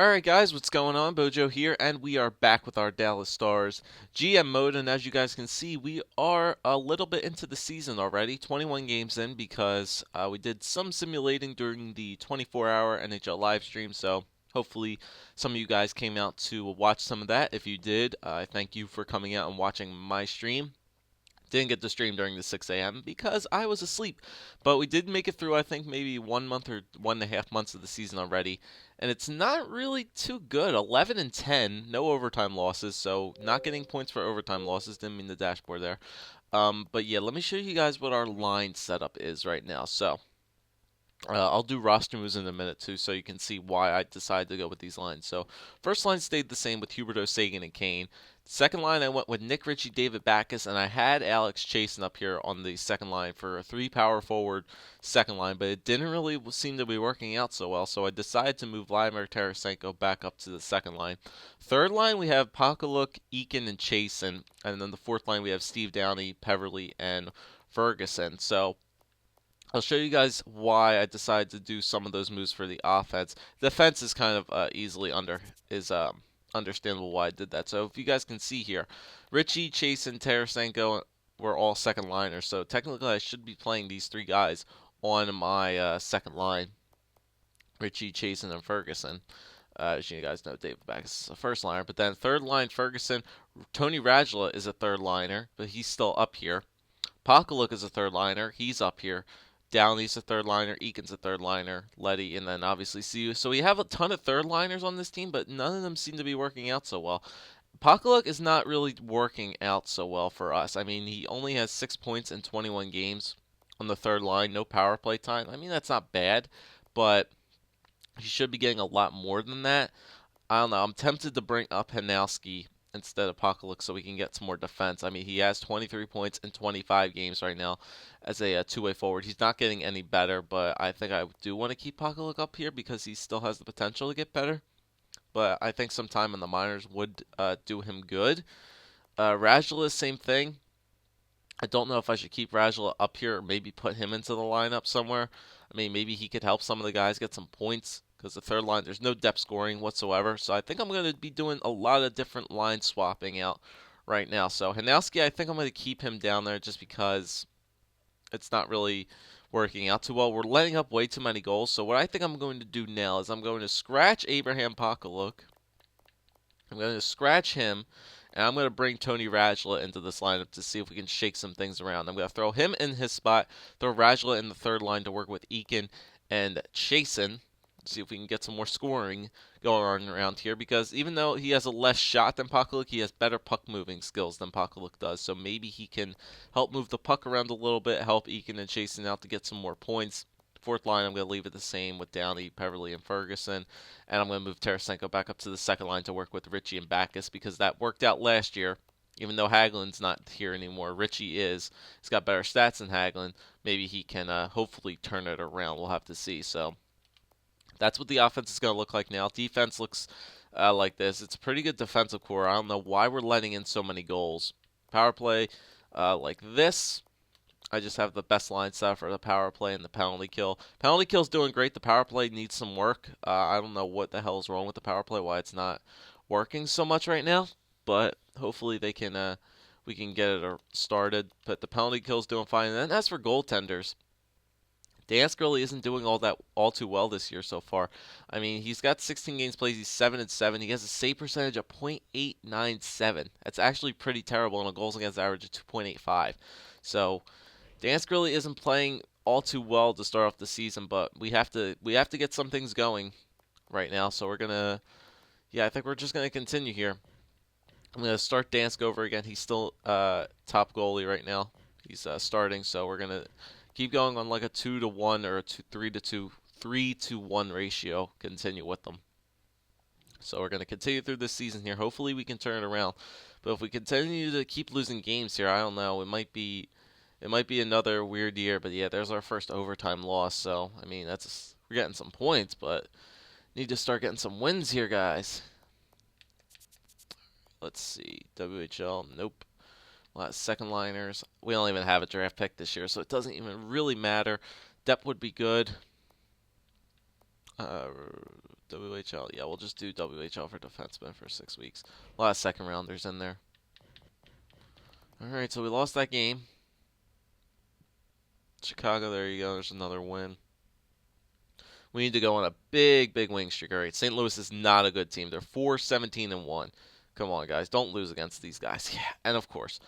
Alright guys, what's going on? Bojo here, and we are back with our Dallas Stars GM mode, and as you guys can see, we are a little bit into the season already, 21 games in, because we did some simulating during the 24-hour NHL live stream, so hopefully some of you guys came out to watch some of that. If you did, I thank you for coming out and watching my stream. Didn't get to stream during the 6 a.m. because I was asleep. But we did make it through, I think, maybe 1 month or 1.5 months of the season already. And it's not really too good. 11 and 10, no overtime losses. So not getting points for overtime losses. Didn't mean the dashboard there. But yeah, let me show you guys what our line setup is right now. So I'll do roster moves in a minute too, so you can see why I decided to go with these lines. So, first line stayed the same with Huberdeau, Sagan, and Kane. Second line, I went with Nick Ritchie, David Backes, and I had Alex Chasen up here on the second line for a three power forward second line, but it didn't really seem to be working out so well, so I decided to move Vladimir Tarasenko back up to the second line. Third line, we have Pakaluk, Eakin, and Chasen, and then the fourth line, we have Steve Downey, Peverly, and Ferguson. So, I'll show you guys why I decided to do some of those moves for the offense. Defense is kind of understandable why I did that. So if you guys can see here, Richie, Chase, and Tarasenko were all second liners. So technically, I should be playing these three guys on my second line: Richie, Chase, and Ferguson. As you guys know, David Backes is a first liner, but then third line Ferguson, Tony Radula is a third liner, but he's still up here. Pakaluk is a third liner, he's up here. Downey's a third liner, Eakin's a third liner, Letty, and then obviously CU. So we have a ton of third liners on this team, but none of them seem to be working out so well. Pakaluk is not really working out so well for us. I mean, he only has 6 points in 21 games on the third line, no power play time. I mean, that's not bad, but he should be getting a lot more than that. I don't know. I'm tempted to bring up Hanowski instead of Pakaluk so we can get some more defense. I mean, he has 23 points in 25 games right now as a two-way forward. He's not getting any better, but I think I do want to keep Pakaluk up here because he still has the potential to get better. But I think some time in the minors would do him good. Radula, same thing. I don't know if I should keep Radula up here or maybe put him into the lineup somewhere. I mean, maybe he could help some of the guys get some points because the third line, there's no depth scoring whatsoever. So I think I'm going to be doing a lot of different line swapping out right now. So Hanowski, I think I'm going to keep him down there just because it's not really working out too well. We're letting up way too many goals. So what I think I'm going to do now is I'm going to scratch Abraham Pakaluk. I'm going to scratch him, and I'm going to bring Tony Radula into this lineup to see if we can shake some things around. I'm going to throw him in his spot, throw Radula in the third line to work with Eakin and Chasen. See if we can get some more scoring going on around here, because even though he has a less shot than Pakaluk, he has better puck moving skills than Pakaluk does. So maybe he can help move the puck around a little bit, help Eakin and Chasen out to get some more points. Fourth line, I'm going to leave it the same with Downey, Peverly, and Ferguson. And I'm going to move Tarasenko back up to the second line to work with Ritchie and Backes because that worked out last year. Even though Hagelin's not here anymore, Ritchie is. He's got better stats than Hagelin. Maybe he can hopefully turn it around. We'll have to see. So that's what the offense is going to look like now. Defense looks like this. It's a pretty good defensive core. I don't know why we're letting in so many goals. Power play like this. I just have the best line set for the power play and the penalty kill. Penalty kill's doing great. The power play needs some work. I don't know what the hell is wrong with the power play, why it's not working so much right now. But hopefully we can get it started. But the penalty kill's doing fine. And then as for goaltenders, Dansk really isn't doing all too well this year so far. I mean, he's got 16 games played. He's 7-7. He has a save percentage of .897. That's actually pretty terrible and a goals against average of 2.85. So Dansk really isn't playing all too well to start off the season, but we have to get some things going right now. So I think we're just gonna continue here. I'm gonna start Dansk over again. He's still top goalie right now. He's starting, so we're gonna keep going on like a 2-to-1 or a 3-to-2, 3-to-1 ratio. Continue with them. So we're gonna continue through this season here. Hopefully we can turn it around. But if we continue to keep losing games here, I don't know. It might be another weird year, but yeah, there's our first overtime loss. So, I mean, we're getting some points, but need to start getting some wins here, guys. Let's see. WHL, nope. A lot of second liners. We don't even have a draft pick this year, so it doesn't even really matter. Depth would be good. WHL. Yeah, we'll just do WHL for defensemen for 6 weeks. A lot of second rounders in there. All right, so we lost that game. Chicago, there you go. There's another win. We need to go on a big, big winning streak. All right, St. Louis is not a good team. They're 4-17-1. Come on, guys, don't lose against these guys. Yeah, and of course,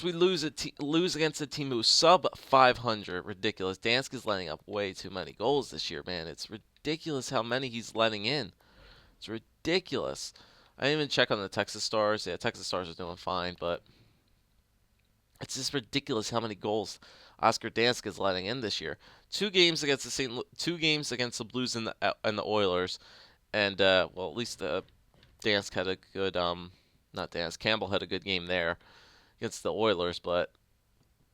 we lose against a team who's sub 500. Ridiculous. Dansk is letting up way too many goals this year, man. It's ridiculous how many he's letting in. It's ridiculous. I didn't even check on the Texas Stars. Yeah, Texas Stars are doing fine, but it's just ridiculous how many goals Oscar Dansk is letting in this year. Two games against the Blues and the Oilers, and well, at least Dansk had a good not Dansk, Campbell had a good game there against the Oilers, but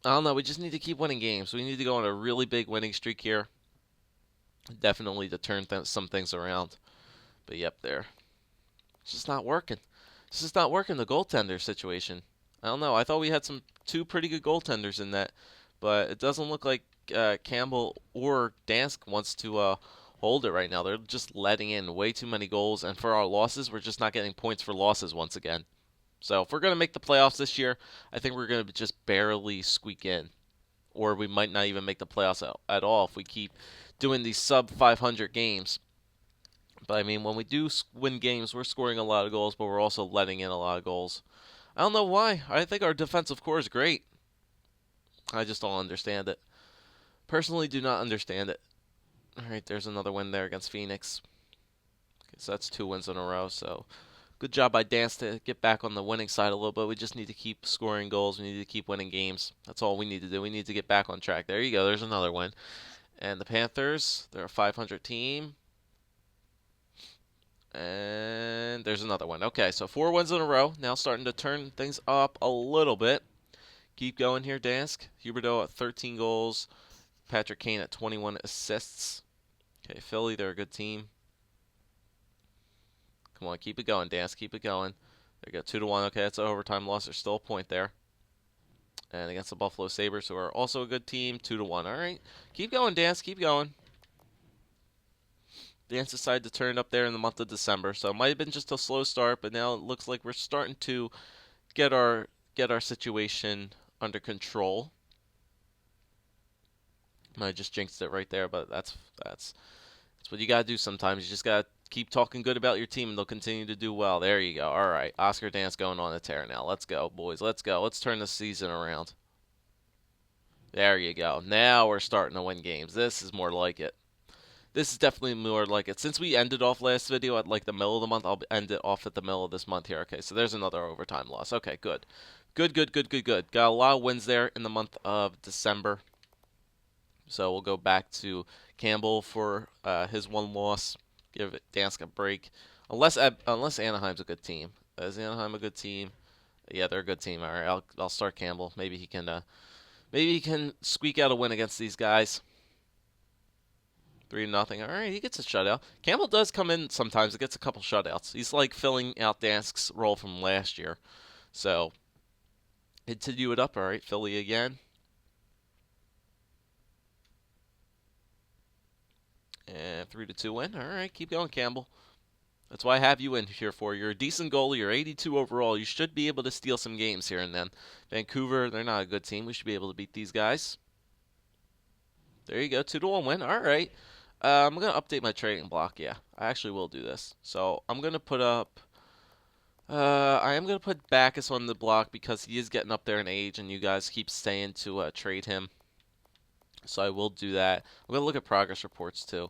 I don't know. We just need to keep winning games. We need to go on a really big winning streak here, definitely to turn some things around. But yep, there, it's just not working. It's just not working. The goaltender situation. I don't know. I thought we had two pretty good goaltenders in that, but it doesn't look like Campbell or Dansk wants to hold it right now. They're just letting in way too many goals, and for our losses, we're just not getting points for losses once again. So if we're going to make the playoffs this year, I think we're going to just barely squeak in, or we might not even make the playoffs at all if we keep doing these sub 500 games. But I mean, when we do win games, we're scoring a lot of goals, but we're also letting in a lot of goals. I don't know why. I think our defensive core is great. I just don't understand it. Personally, do not understand it. All right, there's another win there against Phoenix. Okay, so that's 2 wins in a row. So good job by Dansk to get back on the winning side a little bit. We just need to keep scoring goals. We need to keep winning games. That's all we need to do. We need to get back on track. There you go. There's another win. And the Panthers, they're a 500 team. And there's another one. Okay, so 4 wins in a row. Now starting to turn things up a little bit. Keep going here, Dansk. Huberdeau at 13 goals. Patrick Kane at 21 assists. Okay, Philly, they're a good team. Come on, keep it going, Dansk. Keep it going. There you go, 2-1. Okay, that's an overtime loss. There's still a point there. And against the Buffalo Sabres, who are also a good team, 2-1. All right, keep going, Dansk. Keep going. Dansk decided to turn up there in the month of December, so it might have been just a slow start, but now it looks like we're starting to get our situation under control. I just jinxed it right there, but that's what you gotta do sometimes. You just gotta keep talking good about your team, and they'll continue to do well. There you go. All right, Oscar Dansk going on a tear now. Let's go, boys. Let's go. Let's turn the season around. There you go. Now we're starting to win games. This is more like it. This is definitely more like it. Since we ended off last video at like the middle of the month, I'll end it off at the middle of this month here. Okay, so there's another overtime loss. Okay, good. Good. Got a lot of wins there in the month of December. So we'll go back to Campbell for his 1 loss. Give Dansk a break. Unless Anaheim's a good team. Is Anaheim a good team? Yeah, they're a good team. All right, I'll start Campbell. Maybe he can squeak out a win against these guys. 3-0. All right, he gets a shutout. Campbell does come in sometimes. He gets a couple shutouts. He's like filling out Dansk's role from last year. So, continue it up. All right, Philly again. And 3-2 win. All right, keep going, Campbell. That's why I have you in here for. You're a decent goalie. You're 82 overall. You should be able to steal some games here and then. Vancouver, they're not a good team. We should be able to beat these guys. There you go, 2-1 win. All right. I'm going to update my trading block. Yeah, I actually will do this. So I'm going to put up... I am going to put Backus on the block because he is getting up there in age and you guys keep saying to trade him. So I will do that. I'm going to look at progress reports too.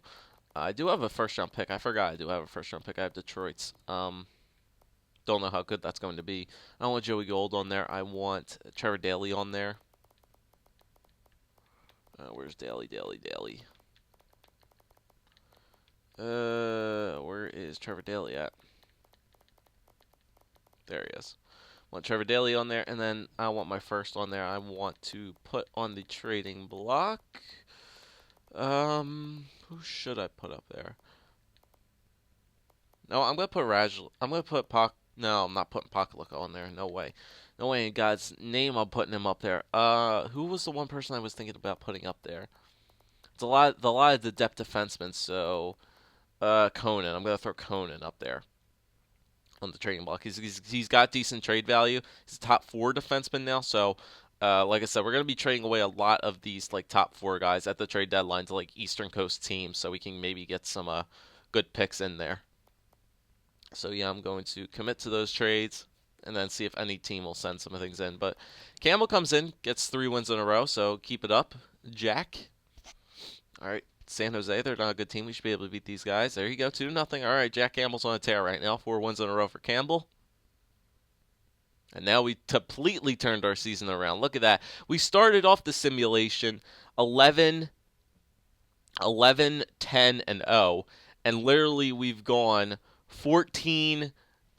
I do have a first-round pick. I forgot I do have a first-round pick. I have Detroit's. Don't know how good that's going to be. I don't want Joey Gold on there. I want Trevor Daley on there. Where's Daley? Where is Trevor Daley at? There he is. I want Trevor Daley on there, and then I want my first on there. I want to put on the trading block. Who should I put up there? No, I'm gonna put I'm gonna put No, I'm not putting Pakalico on there. No way. No way in God's name I'm putting him up there. Who was the one person I was thinking about putting up there? It's a lot of the depth defensemen. So, Conan. I'm going to throw Conan up there on the trading block. He's got decent trade value. He's a top 4 defenseman now, so like I said, we're going to be trading away a lot of these like top 4 guys at the trade deadline to like Eastern Coast teams, so we can maybe get some good picks in there. So yeah, I'm going to commit to those trades and then see if any team will send some things in. But Campbell comes in, gets 3 wins in a row, so keep it up, Jack. All right, San Jose, they're not a good team. We should be able to beat these guys. There you go, 2-0. All right, Jack Campbell's on a tear right now. 4 wins in a row for Campbell. And now we completely turned our season around. Look at that. We started off the simulation 11, 10, and 0. And literally we've gone 14,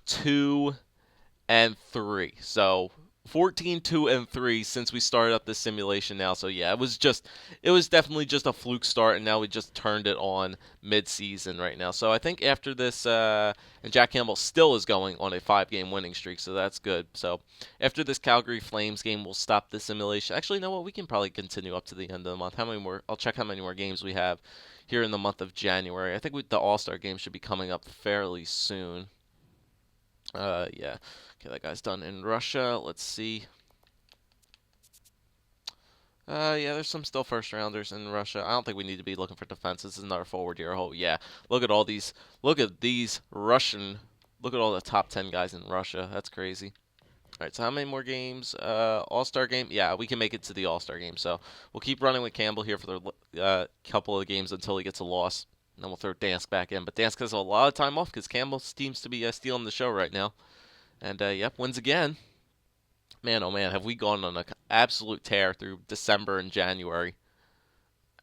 2, and 3. So 14, 2, and 3 since we started up this simulation now. So yeah, it was definitely just a fluke start, and now we just turned it on mid-season right now. So I think after this, and Jack Campbell still is going on a 5-game winning streak, so that's good. So after this Calgary Flames game, we'll stop the simulation. Actually, you know what? We can probably continue up to the end of the month. How many more? I'll check how many more games we have here in the month of January. I think the All-Star game should be coming up fairly soon. Yeah. Okay, that guy's done in Russia. Let's see. Yeah, there's some still first rounders in Russia. I don't think we need to be looking for defense. This is another forward year. Oh yeah, look at all these. Look at these Russian. Look at all the top 10 guys in Russia. That's crazy. All right, so how many more games? All-Star game. Yeah, we can make it to the All-Star game. So we'll keep running with Campbell here for the couple of games until he gets a loss. And then we'll throw Dansk back in. But Dansk has a lot of time off because Campbell seems to be stealing the show right now. And yep, wins again. Man, oh man, have we gone on an absolute tear through December and January.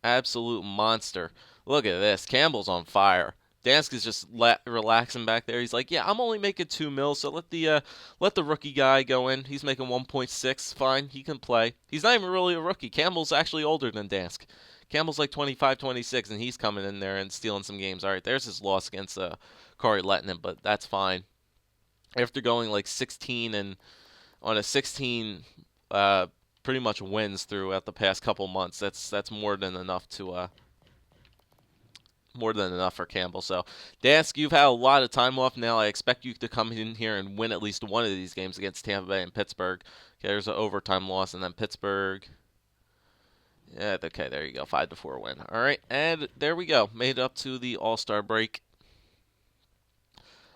Absolute monster. Look at this. Campbell's on fire. Dansk is just relaxing back there. He's like, yeah, I'm only making 2 mil, so let the rookie guy go in. He's making 1.6. Fine, he can play. He's not even really a rookie. Campbell's actually older than Dansk. Campbell's like 25, 26, and he's coming in there and stealing some games. All right, there's his loss against Kari Lehtinen, but that's fine. After going like 16 and on a 16 pretty much wins throughout the past couple months. That's more than enough for Campbell. So, Dansk, you've had a lot of time off now. I expect you to come in here and win at least one of these games against Tampa Bay and Pittsburgh. Okay, there's an overtime loss, and then Pittsburgh. Yeah, okay, there you go, 5-4 win. All right, and there we go. Made it up to the All-Star break.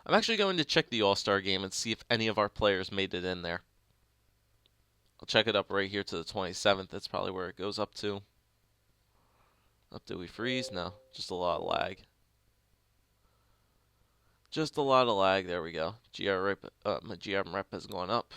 I'm actually going to check the All-Star game and see if any of our players made it in there. I'll check it up right here to the 27th. That's probably where it goes up to. Up do we freeze? No, just a lot of lag. Just a lot of lag. There we go. My GM rep has gone up.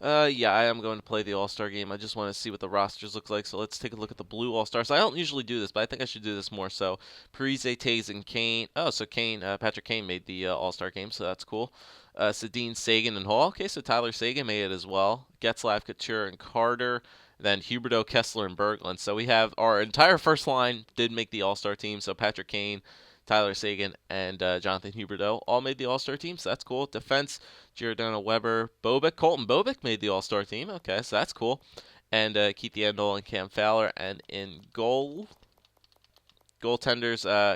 Yeah, I am going to play the All-Star game. I just want to see what the rosters look like. So let's take a look at the blue All-Stars. I don't usually do this, but I think I should do this more. So Parise, Taves, and Kane. Oh, so Patrick Kane made the All-Star game, so that's cool. Sedin, Sagan, and Hall. Okay, so Tyler Sagan made it as well. Getzlaf, Couture, and Carter. Then Huberdeau, Kessler, and Berglund. So we have our entire first line did make the All-Star team. So Patrick Kane, Tyler Sagan, and Jonathan Huberdeau all made the All-Star team, so that's cool. Defense, Giordano Weber, Bobek. Colton Bobek made the All-Star team. Okay, so that's cool. And Keith Yandel and Cam Fowler. And in goaltenders,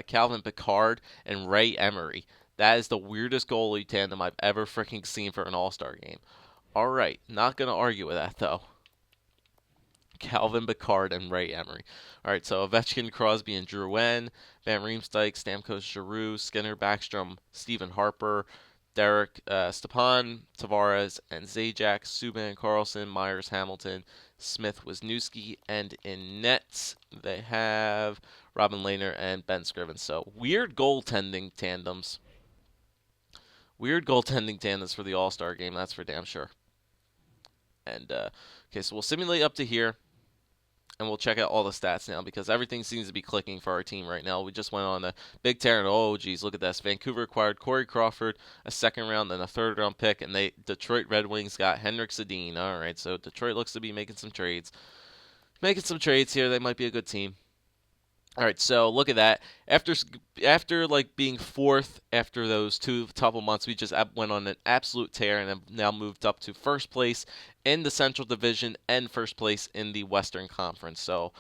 Calvin Pickard and Ray Emery. That is the weirdest goalie tandem I've ever freaking seen for an All-Star game. All right, not going to argue with that, though. Calvin Pickard and Ray Emery. All right, so Ovechkin, Crosby, and Drouin, Van Riemsdyk, Stamkos, Giroux, Skinner, Backstrom, Stephen Harper, Derek, Stepan, Tavares, and Zajac, Subban, Carlson, Myers, Hamilton, Smith, Wisniewski, and in nets they have Robin Lehner and Ben Scrivens. So weird goaltending tandems. Weird goaltending tandems for the All-Star game, that's for damn sure. And, okay, so we'll simulate up to here. And we'll check out all the stats now because everything seems to be clicking for our team right now. We just went on a big tear, and oh, geez, look at this. Vancouver acquired Corey Crawford, a second round, and a third round pick, and Detroit Red Wings got Henrik Sedin. All right, so Detroit looks to be making some trades. Making some trades here. They might be a good team. All right, so look at that. After like being fourth after those two couple months, we just went on an absolute tear and have now moved up to first place in the Central Division and first place in the Western Conference. So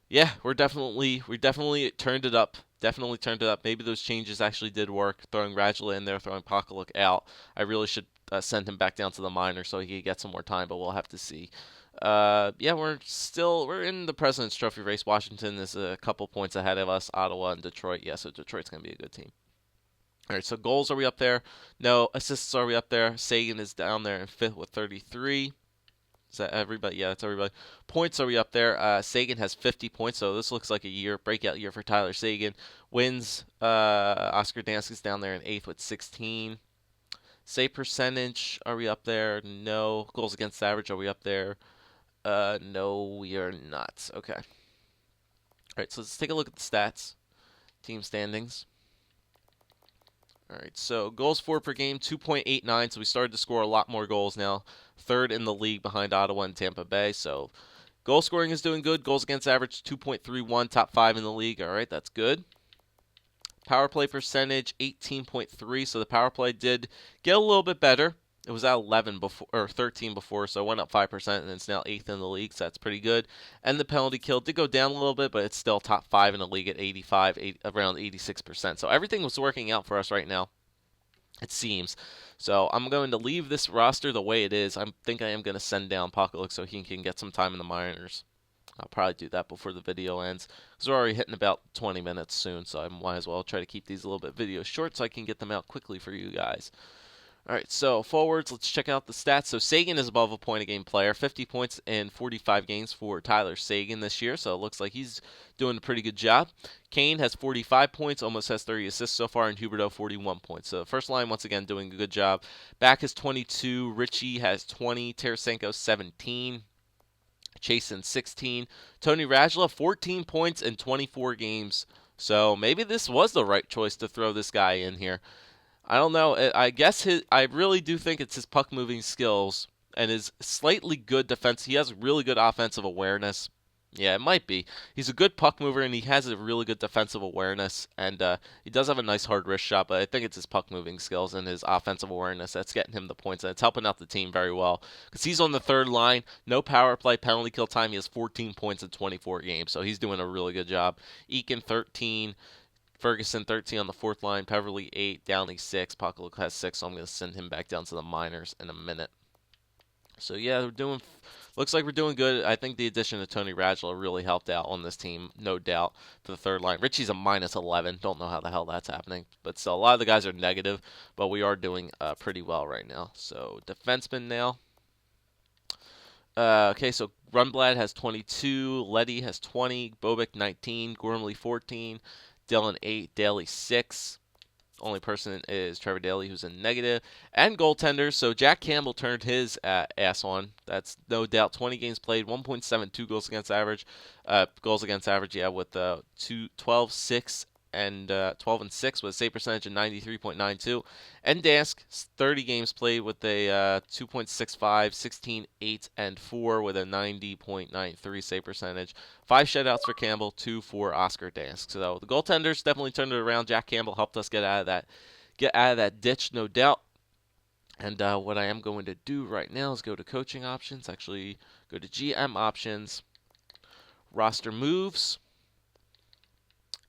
Yeah, we definitely turned it up. Definitely turned it up. Maybe those changes actually did work. Throwing Radula in there, throwing Pakaluk out. I really should send him back down to the minor so he could get some more time, but we'll have to see. Yeah, we're in the President's Trophy race. Washington is a couple points ahead of us. Ottawa and Detroit. Yeah, so Detroit's gonna be a good team. All right, so goals, are we up there? No. Assists, are we up there? Sagan is down there in fifth with 33. Is that everybody? Yeah, that's everybody. Points, are we up there? Sagan has 50 points, so this looks like a breakout year for Tyler Sagan. Wins, Oscar Dansk is down there in eighth with 16. Save percentage, are we up there? No. Goals against average, are we up there? No, we are not. Okay. All right, so let's take a look at the stats. Team standings. All right, so goals for per game, 2.89. So we started to score a lot more goals now. Third in the league behind Ottawa and Tampa Bay. So goal scoring is doing good. Goals against average, 2.31, top five in the league. All right, that's good. Power play percentage, 18.3. So the power play did get a little bit better. It was at 11 before or 13 before, so it went up 5%, and it's now eighth in the league. So that's pretty good. And the penalty kill did go down a little bit, but it's still top five in the league at 85, around 86%. So everything was working out for us right now, it seems. So I'm going to leave this roster the way it is. I think I am going to send down Apocalypse so he can get some time in the minors. I'll probably do that before the video ends, because we're already hitting about 20 minutes soon, so I might as well try to keep these a little bit video short so I can get them out quickly for you guys. All right, so forwards, let's check out the stats. So Sagan is above a point a game player, 50 points in 45 games for Tyler Sagan this year, so it looks like he's doing a pretty good job. Kane has 45 points, almost has 30 assists so far, and Huberdeau 41 points. So first line, once again, doing a good job. Back is 22, Richie has 20, Tarasenko 17, Chasen 16, Tony Radula 14 points in 24 games. So maybe this was the right choice to throw this guy in here. I don't know. I guess I really do think it's his puck moving skills and his slightly good defense. He has really good offensive awareness. Yeah, it might be. He's a good puck mover and he has a really good defensive awareness. And he does have a nice hard wrist shot, but I think it's his puck moving skills and his offensive awareness that's getting him the points. And it's helping out the team very well because he's on the third line. No power play, penalty kill time. He has 14 points in 24 games, so he's doing a really good job. Eakin 13. Ferguson 13 on the fourth line, Peverly 8, Downey 6, Pakaluk has 6, so I'm going to send him back down to the minors in a minute. So yeah, looks like we're doing good. I think the addition of Tony Radula really helped out on this team, no doubt, for the third line. Richie's a minus 11. Don't know how the hell that's happening, but still, a lot of the guys are negative, but we are doing pretty well right now. So defenseman now. Okay, so Runblad has 22, Letty has 20, Bobek 19, Gormley 14, Dylan 8, Daly 6. Only person is Trevor Daly, who's in negative. And goaltenders, so Jack Campbell turned his ass on. That's no doubt. 20 games played, 1.72 goals against average. Goals against average, yeah, with 12, 6, and 12 and 6 with a save percentage of 93.92. And Dansk, 30 games played with a 2.65, 16, 8, and 4 with a 90.93 save percentage. 5 shutouts for Campbell, 2 for Oscar Dansk. So the goaltenders definitely turned it around. Jack Campbell helped us get out of that ditch, no doubt. And what I am going to do right now is go to coaching options. Actually, go to GM options, roster moves,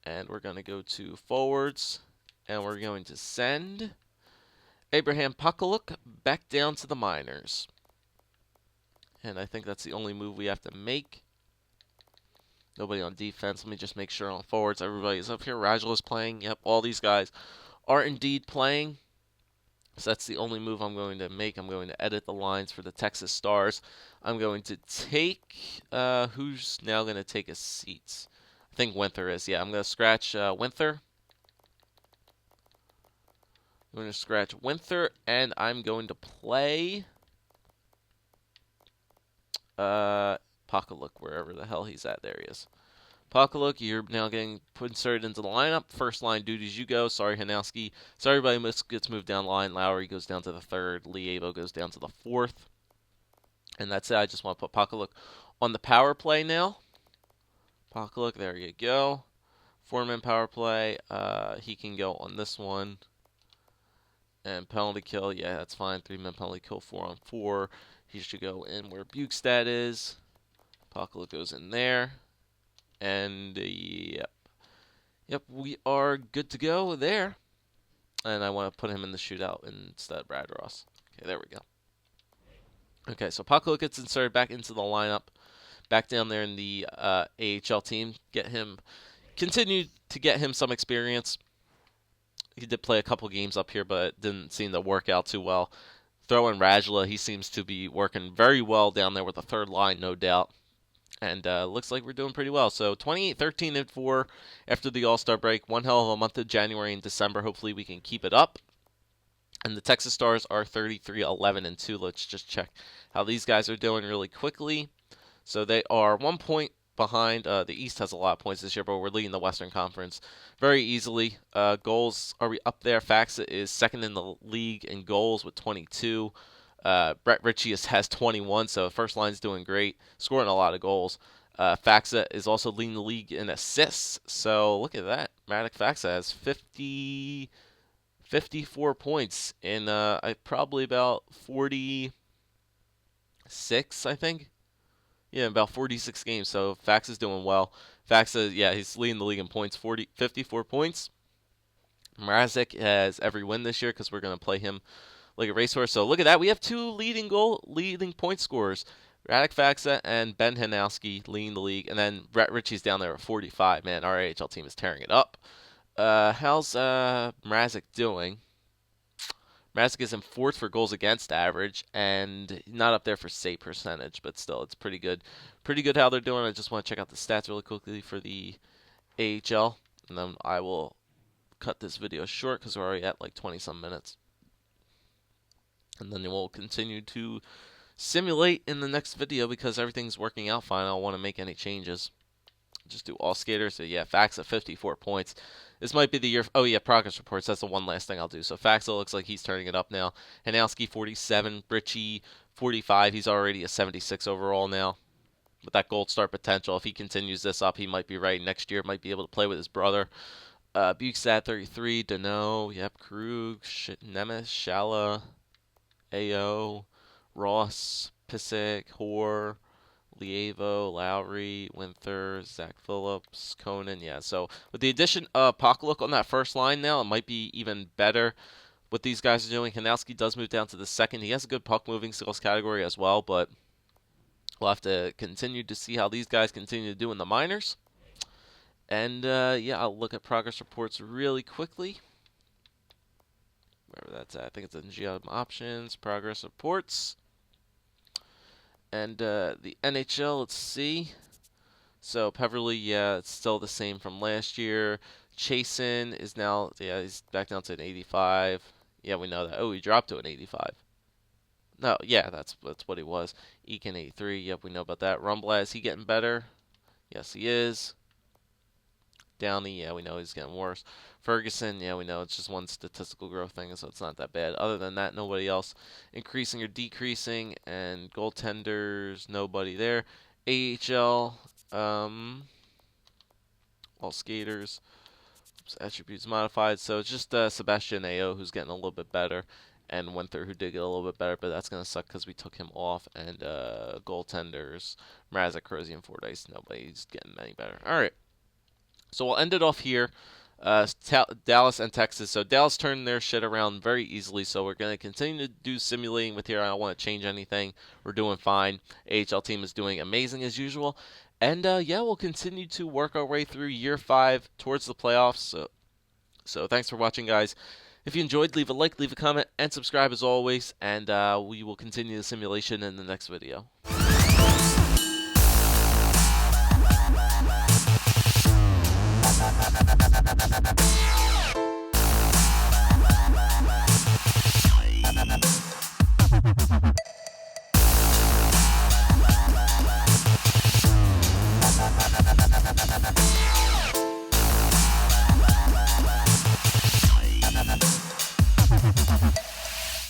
and we're going to go to forwards, and we're going to send Abraham Pakaluk back down to the minors. And I think that's the only move we have to make. Nobody on defense. Let me just make sure on forwards everybody's up here. Radula's playing. Yep, all these guys are indeed playing. So that's the only move I'm going to make. I'm going to edit the lines for the Texas Stars. I'm going to take who's now going to take a seat. I think Winther is. Yeah, I'm going to scratch Winther. I'm going to scratch Winther, and I'm going to play Pakaluk, wherever the hell he's at. There he is. Pakaluk, you're now getting inserted into the lineup. First line duties, you go. Sorry, Hanowski. So everybody gets moved down the line. Lowry goes down to the third. Liebo goes down to the fourth. And that's it. I just want to put Pakaluk on the power play now. Pakaluk, there you go. 4-man power play. He can go on this one. And penalty kill, yeah, that's fine. 3-man penalty kill, 4-on-4. He should go in where Bukestad is. Pakaluk goes in there. And yep, we are good to go there. And I want to put him in the shootout instead of Brad Ross. Okay, there we go. Okay, so Puck gets inserted back into the lineup, back down there in the AHL team. Continue to get him some experience. He did play a couple games up here, but didn't seem to work out too well. Throw in Radula, he seems to be working very well down there with the third line, no doubt. And looks like we're doing pretty well. So 28, 13, and 4 after the All-Star break. One hell of a month of January and December. Hopefully we can keep it up. And the Texas Stars are 33, 11, and 2. Let's just check how these guys are doing really quickly. So they are 1 point behind. The East has a lot of points this year, but we're leading the Western Conference very easily. Goals, are we up there? Faxa is second in the league in goals with 22. Brett Ritchie has 21, so first line's doing great, scoring a lot of goals. Faxa is also leading the league in assists, so look at that. Radek Faxa has 54 points in probably about 46, I think. Yeah, about 46 games, so Faxa is doing well. Faxa, yeah, he's leading the league in points, 54 points. Mrazek has every win this year because we're going to play him like a racehorse. So look at that. We have two leading point scorers. Radek Faxa and Ben Hanowski leading the league. And then Brett Ritchie's down there at 45. Man, our AHL team is tearing it up. How's Mrazek doing? Mrazek is in fourth for goals against average and not up there for save percentage, but still, it's pretty good. Pretty good how they're doing. I just want to check out the stats really quickly for the AHL. And then I will cut this video short because we're already at like 20-some minutes. And then we'll continue to simulate in the next video because everything's working out fine. I don't want to make any changes. Just do all skaters. So yeah, Faxa 54 points. This might be the year. Oh yeah, progress reports. That's the one last thing I'll do. So Faxa looks like he's turning it up now. Hanowski 47, Ritchie 45. He's already a 76 overall now. With that gold star potential, if he continues this up, he might be right. Next year, might be able to play with his brother. Bukestad 33, Dano, yep, Krug, Nemes, Shala, AO, Ross, Pissick, Hoare, Lievo, Lowry, Winther, Zach Phillips, Conan. Yeah, so with the addition of Pokluk on that first line now, it might be even better what these guys are doing. Hanowski does move down to the second. He has a good puck-moving skills category as well, but we'll have to continue to see how these guys continue to do in the minors. And, yeah, I'll look at progress reports really quickly. Wherever that's at. I think it's in GM options, progress reports. And the NHL, let's see. So Peverly, yeah, it's still the same from last year. Chasen is now, yeah, he's back down to an 85. Yeah, we know that. Oh, he dropped to an 85. No, yeah, that's what he was. Eakin 83. Yep, we know about that. Rumblad, is he getting better? Yes, he is. Downey, yeah, we know he's getting worse. Ferguson, yeah, we know it's just one statistical growth thing, so it's not that bad. Other than that, nobody else increasing or decreasing. And goaltenders, nobody there. AHL, all skaters, attributes modified. So it's just Sebastian Ao who's getting a little bit better, and Winther who did get a little bit better, but that's going to suck because we took him off. And goaltenders, Mrazek, Crozier, and Fordyce, nobody's getting any better. All right. So we'll end it off here. Dallas and Texas. So Dallas turned their shit around very easily. So we're going to continue to do simulating with here. I don't want to change anything. We're doing fine. AHL team is doing amazing as usual. And yeah, we'll continue to work our way through year 5 towards the playoffs. So thanks for watching, guys. If you enjoyed, leave a like, leave a comment, and subscribe as always. And we will continue the simulation in the next video.